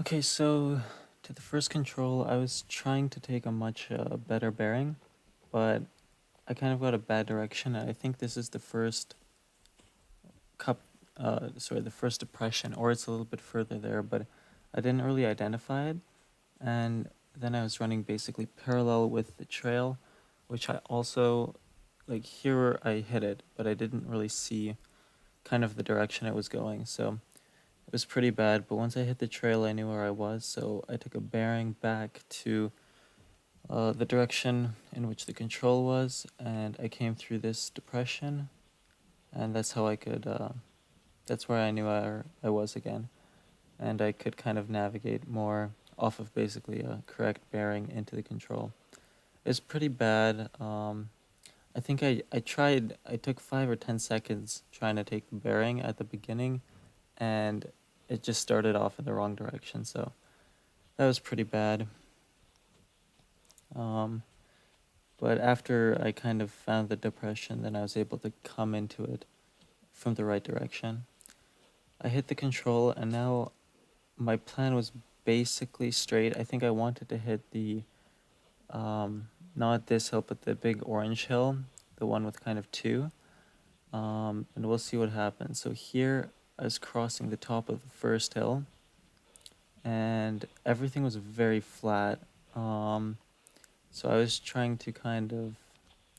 Okay, so to the first control, I was trying to take a much better bearing, but I kind of got a bad direction. I think this is the first the first depression, or it's a little bit further there, but I didn't really identify it. And then I was running basically parallel with the trail, which I also, like here I hit it, but I didn't really see kind of the direction it was going. So it was pretty bad, but once I hit the trail, I knew where I was, so I took a bearing back to the direction in which the control was, and I came through this depression, and that's how I could, that's where I knew I was again, and I could kind of navigate more off of basically a correct bearing into the control. It's pretty bad. I think I took 5 or 10 seconds trying to take the bearing at the beginning, and it just started off in the wrong direction, so that was pretty bad. Um, but after I kind of found the depression, then I was able to come into it from the right direction. I hit the control, and now my plan was basically straight. I think I wanted to hit the, not this hill, but the big orange hill, the one with kind of two. And we'll see what happens. So here I was crossing the top of the first hill, and everything was very flat. So I was trying to kind of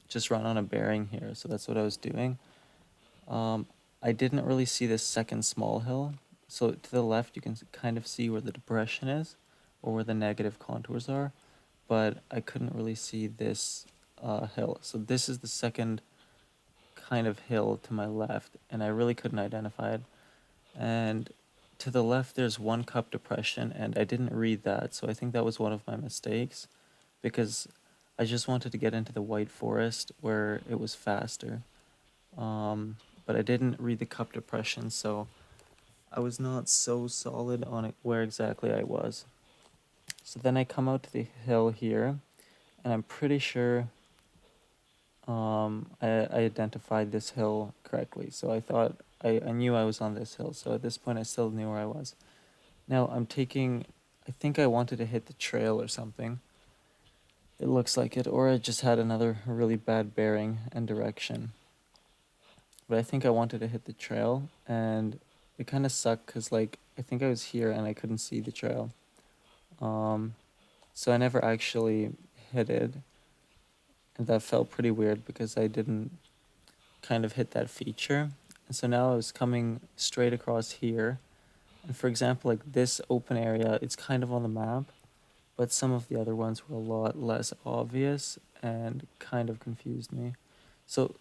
just run on a bearing here, so that's what I was doing. I didn't really see this second small hill, so to the left you can kind of see where the depression is, or where the negative contours are, but I couldn't really see this hill. So this is the second kind of hill to my left, and I really couldn't identify it. And to the left there's one cup depression, and I didn't read that, so I think that was one of my mistakes, because I just wanted to get into the white forest where it was faster. But I didn't read the cup depression, so I was not so solid on it where exactly I was. So then I come out to the hill here, and I'm pretty sure I identified this hill correctly. So I thought I knew I was on this hill. So at this point I still knew where I was. Now I'm taking, I think I wanted to hit the trail or something. It looks like it, or I just had another really bad bearing and direction. But I think I wanted to hit the trail, and it kind of sucked because, like, I think I was here and I couldn't see the trail. So I never actually hit it, and that felt pretty weird because I didn't kind of hit that feature. And so now I was coming straight across here, and for example, like this open area, it's kind of on the map, but some of the other ones were a lot less obvious and kind of confused me. So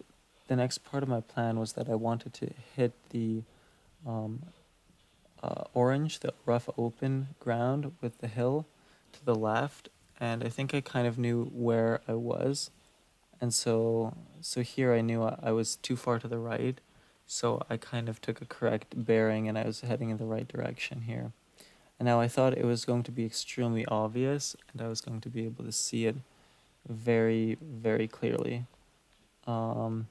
the next part of my plan was that I wanted to hit the um, orange, the rough open ground with the hill to the left, and I think I kind of knew where I was, and so here I knew I was too far to the right, so I kind of took a correct bearing and I was heading in the right direction here. And now I thought it was going to be extremely obvious, and I was going to be able to see it very, very clearly. Um,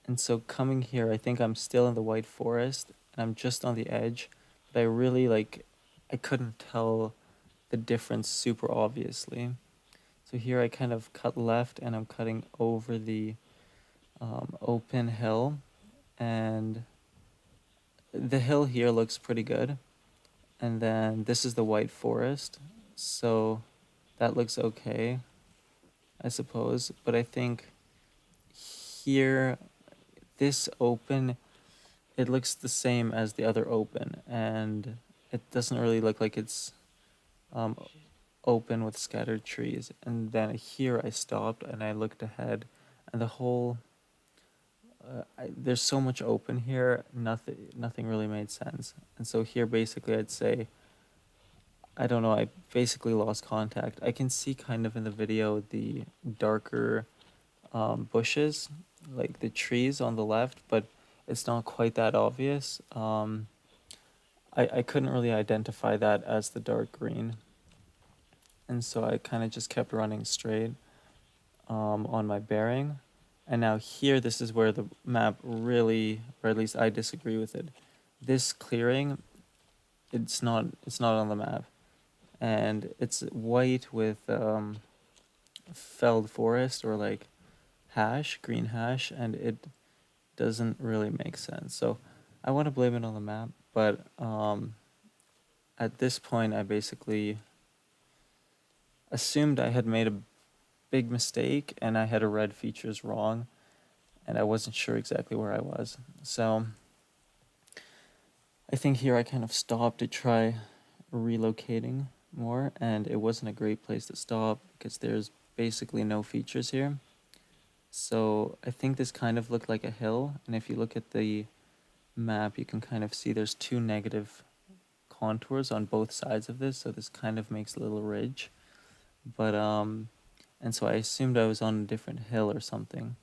and so coming here, I think I'm still in the white forest, and I'm just on the edge, but I really I couldn't tell the difference super obviously. So here I kind of cut left, and I'm cutting over the open hill, and the hill here looks pretty good. And then this is the white forest, so that looks okay, I suppose. But I think here, this open, it looks the same as the other open, and it doesn't really look like it's um, open with scattered trees. And then here I stopped and I looked ahead, and the whole there's so much open here, nothing really made sense. And so here basically I'd say, I don't know, I basically lost contact. I can see kind of in the video the darker bushes, like the trees on the left, but it's not quite that obvious. I couldn't really identify that as the dark green, and so I kind of just kept running straight on my bearing. And now here, this is where the map really, or at least I disagree with it. This clearing it's not on the map, and it's white with felled forest or like hash, green hash, and it doesn't really make sense. So I want to blame it on the map, but at this point, I basically assumed I had made a big mistake and I had read features wrong, and I wasn't sure exactly where I was. So I think here I kind of stopped to try relocating more, and it wasn't a great place to stop because there's basically no features here. So I think this kind of looked like a hill, and if you look at the map, you can kind of see there's two negative contours on both sides of this, so this kind of makes a little ridge. But and so I assumed I was on a different hill or something.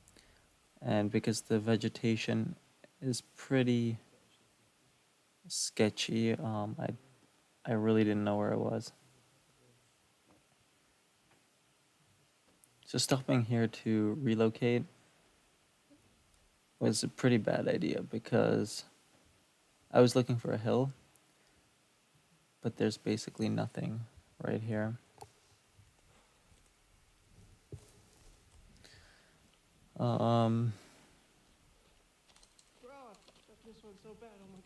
And because the vegetation is pretty sketchy, I really didn't know where I was. So stopping here to relocate was a pretty bad idea because I was looking for a hill, but there's basically nothing right here. Um, Bro, I fucked this one so bad. Oh my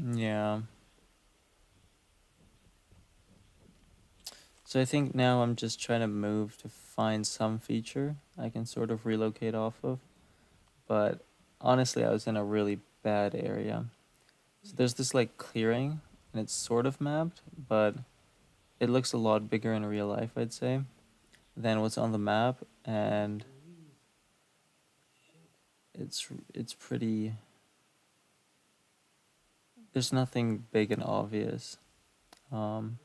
god. yeah. So I think now I'm just trying to move to find some feature I can sort of relocate off of. But honestly, I was in a really bad area. So there's this like clearing, and it's sort of mapped, but it looks a lot bigger in real life, I'd say, than what's on the map, and it's pretty. There's nothing big and obvious. Um,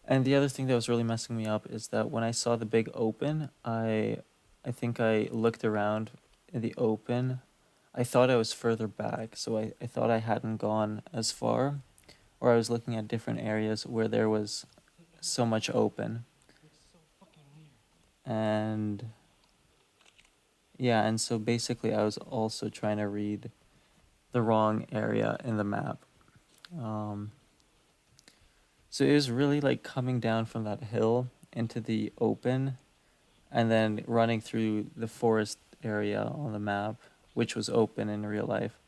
and the other thing that was really messing me up is that when I saw the big open, I think I looked around in the open. I thought I was further back, so I thought I hadn't gone as far, or I was looking at different areas where there was so much open. It's so fucking weird. And yeah, and so basically I was also trying to read the wrong area in the map. Um, so it was really like coming down from that hill into the open and then running through the forest area on the map, which was open in real life.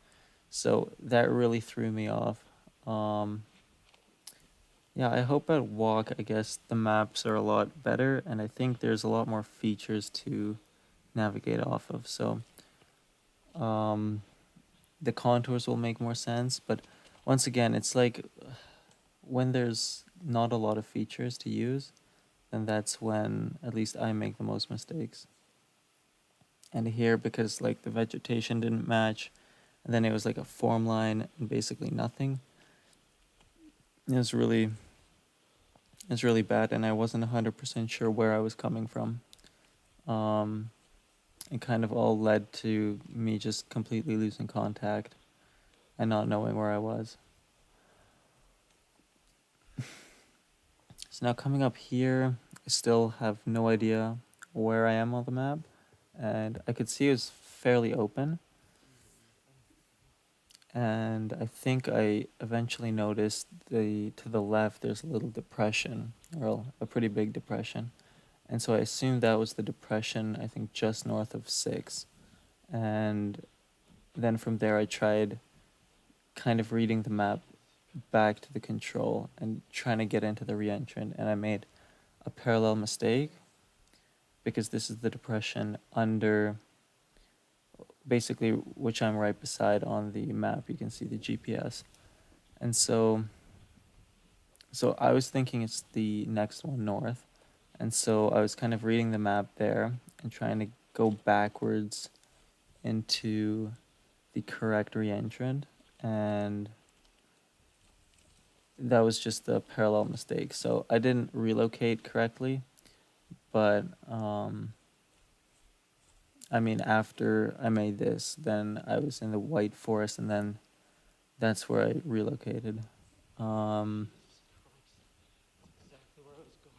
So that really threw me off. Um, yeah, I hope at walk, I guess the maps are a lot better, and I think there's a lot more features to navigate off of. So um, the contours will make more sense. But once again, it's like when there's not a lot of features to use, then that's when at least I make the most mistakes. And here, because like the vegetation didn't match, and then it was like a form line and basically nothing. It was really, it's really bad, and I wasn't 100% sure where I was coming from. Um, it kind of all led to me just completely losing contact and not knowing where I was. So now coming up here, I still have no idea where I am on the map, and I could see it was fairly open. And I think I eventually noticed to the left there's a little depression, or a pretty big depression. And so I assumed that was the depression, I think just north of 6. And then from there I tried kind of reading the map back to the control and trying to get into the re-entrant, and I made a parallel mistake because this is the depression under basically which I'm right beside on the map. You can see the GPS. And so I was thinking it's the next one north. And so I was kind of reading the map there and trying to go backwards into the correct re-entrant, and that was just a parallel mistake. So I didn't relocate correctly, but I mean, after I made this, then I was in the White Forest, and then that's where I relocated. Um, That's exactly where I was going.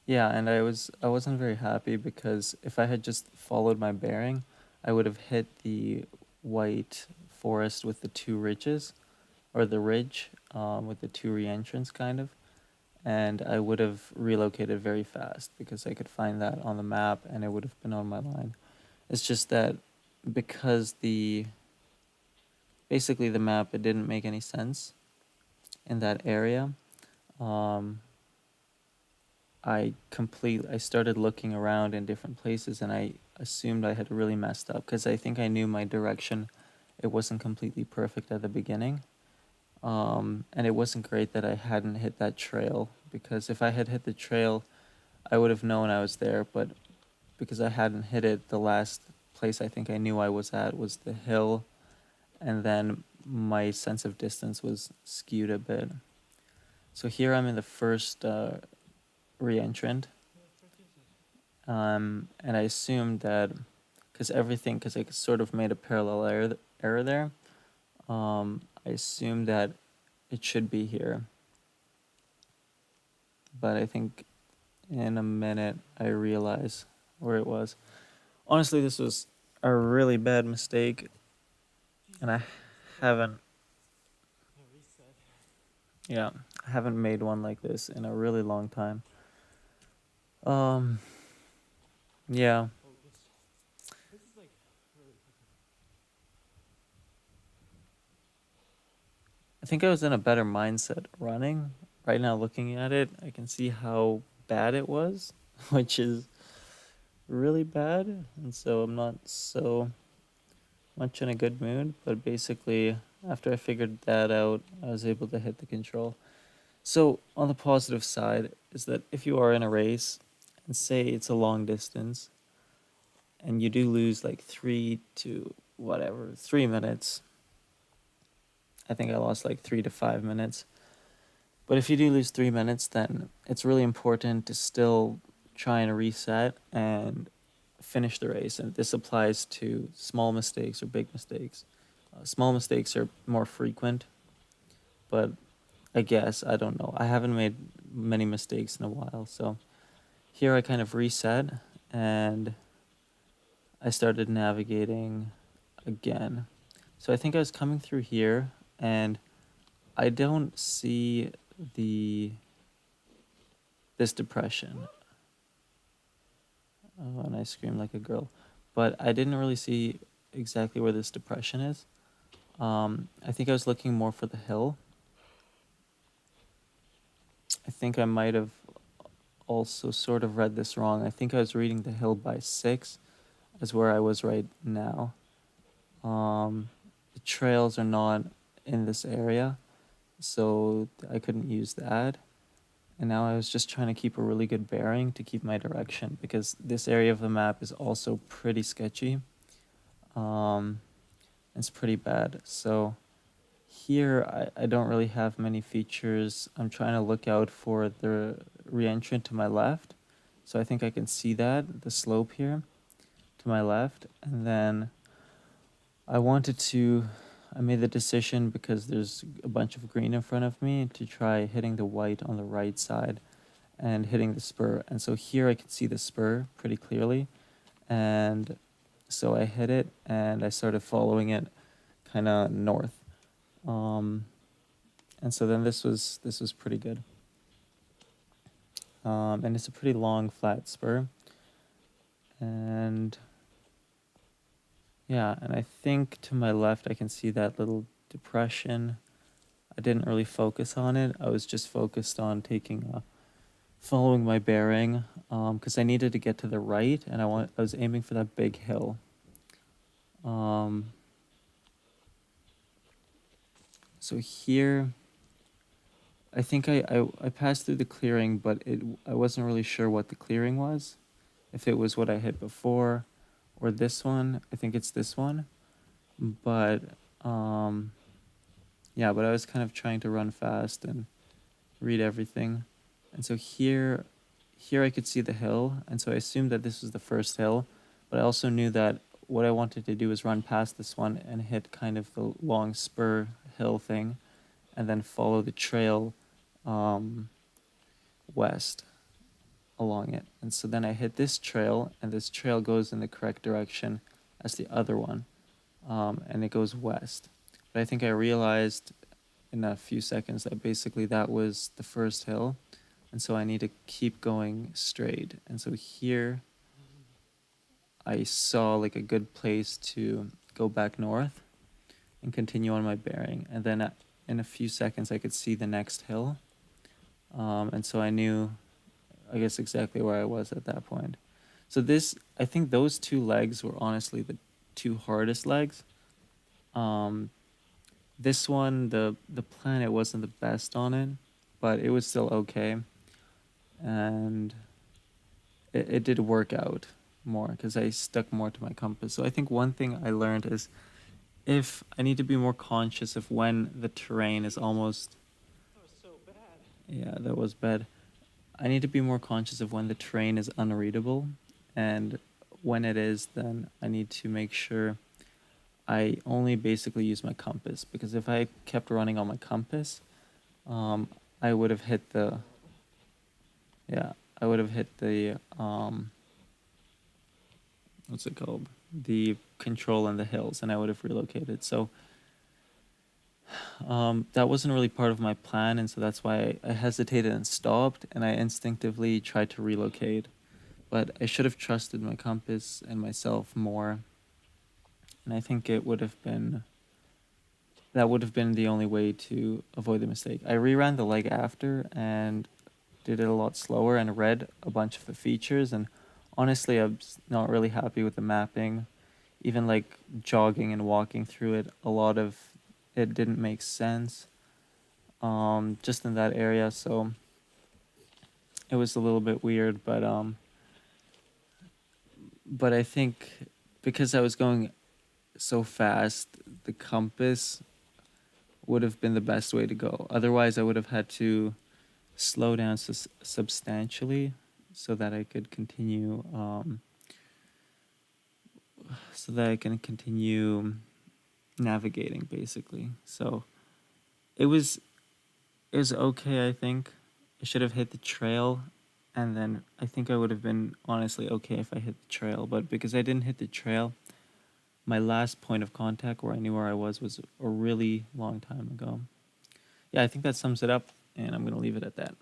yeah, and I wasn't very happy because if I had just followed my bearing, I would have hit the White forest with the two ridges, or the ridge with the two re-entrants, kind of. And I would have relocated very fast because I could find that on the map and it would have been on my line. It's just that because basically the map, it didn't make any sense in that area. Um, I started looking around in different places and I assumed I had really messed up because I think I knew my direction. It wasn't completely perfect at the beginning. And it wasn't great that I hadn't hit that trail, because if I had hit the trail, I would have known I was there. But because I hadn't hit it, the last place I think I knew I was at was the hill, and then my sense of distance was skewed a bit. So here I'm in the first re-entrant, and I assumed that because I sort of made a parallel error there, I assumed that it should be here. But I think in a minute I realize where it was. Honestly, this was a really bad mistake, and I haven't, yeah, I haven't made one like this in a really long time. Um, yeah, I think I was in a better mindset running. Right now, looking at it, I can see how bad it was, which is really bad, and so I'm not so much in a good mood. But basically, after I figured that out, I was able to hit the control. So, on the positive side, is that if you are in a race, and say it's a long distance, and you do lose like 3 minutes. I think I lost like 3 to 5 minutes. But if you do lose 3 minutes, then it's really important to still try and reset and finish the race. And this applies to small mistakes or big mistakes. Small mistakes are more frequent, but I guess, I don't know. I haven't made many mistakes in a while. So here I kind of reset and I started navigating again. So I think I was coming through here and I don't see the this depression. Oh, and I scream like a girl. But I didn't really see exactly where this depression is. I think I was looking more for the hill. I think I might have also sort of read this wrong. I think I was reading the hill by 6 as where I was right now. The trails are not in this area, so I couldn't use that. And now I was just trying to keep a really good bearing to keep my direction, because this area of the map is also pretty sketchy. It's pretty bad. So here I don't really have many features. I'm trying to look out for the re-entrant to my left. So I think I can see that, the slope here to my left. And then I made the decision, because there's a bunch of green in front of me, to try hitting the white on the right side and hitting the spur. And so here I can see the spur pretty clearly. And so I hit it and I started following it kind of north. And so then this was pretty good. And it's a pretty long flat spur. And yeah, and I think to my left I can see that little depression. I didn't really focus on it. I was just focused on following my bearing, because I needed to get to the right, and I was aiming for that big hill. So here, I think I passed through the clearing, but I wasn't really sure what the clearing was. If it was what I hit before, or this one. I think it's this one. But yeah, but I was kind of trying to run fast and read everything. And so here I could see the hill, and so I assumed that this was the first hill, but I also knew that what I wanted to do was run past this one and hit kind of the long spur hill thing, and then follow the trail west along it. And so then I hit this trail, and this trail goes in the correct direction as the other one, and it goes west. But I think I realized in a few seconds that basically that was the first hill. And so I need to keep going straight. And so here I saw like a good place to go back north and continue on my bearing. And then in a few seconds, I could see the next hill. And so I knew, I guess, exactly where I was at that point. So I think those two legs were honestly the two hardest legs. Um, this one, the planet wasn't the best on it, but it was still okay. And it did work out more because I stuck more to my compass. So I think one thing I learned is if I need to be more conscious of when the terrain is almost, That was so bad. yeah, that was bad. I need to be more conscious of when the terrain is unreadable, and when it is, then I need to make sure I only basically use my compass, because if I kept running on my compass, I would have hit the, yeah, I would have hit the what's it called? The control in the hills, and I would have relocated. So that wasn't really part of my plan, and so that's why I hesitated and stopped, and I instinctively tried to relocate. But I should have trusted my compass and myself more, and I think it would have been that would have been the only way to avoid the mistake. I reran the leg after and did it a lot slower and read a bunch of the features, and honestly, I'm not really happy with the mapping. Even like jogging and walking through it, a lot of it didn't make sense. Just in that area, so it was a little bit weird, but I think because I was going so fast, the compass would have been the best way to go. Otherwise, I would have had to slow down substantially so that I could continue, so that I can continue navigating basically. So it was it was okay, I think. I should have hit the trail, and then I think I would have been honestly okay if I hit the trail, but because I didn't hit the trail, my last point of contact where I knew where I was a really long time ago. Yeah, I think that sums it up, and I'm going to leave it at that.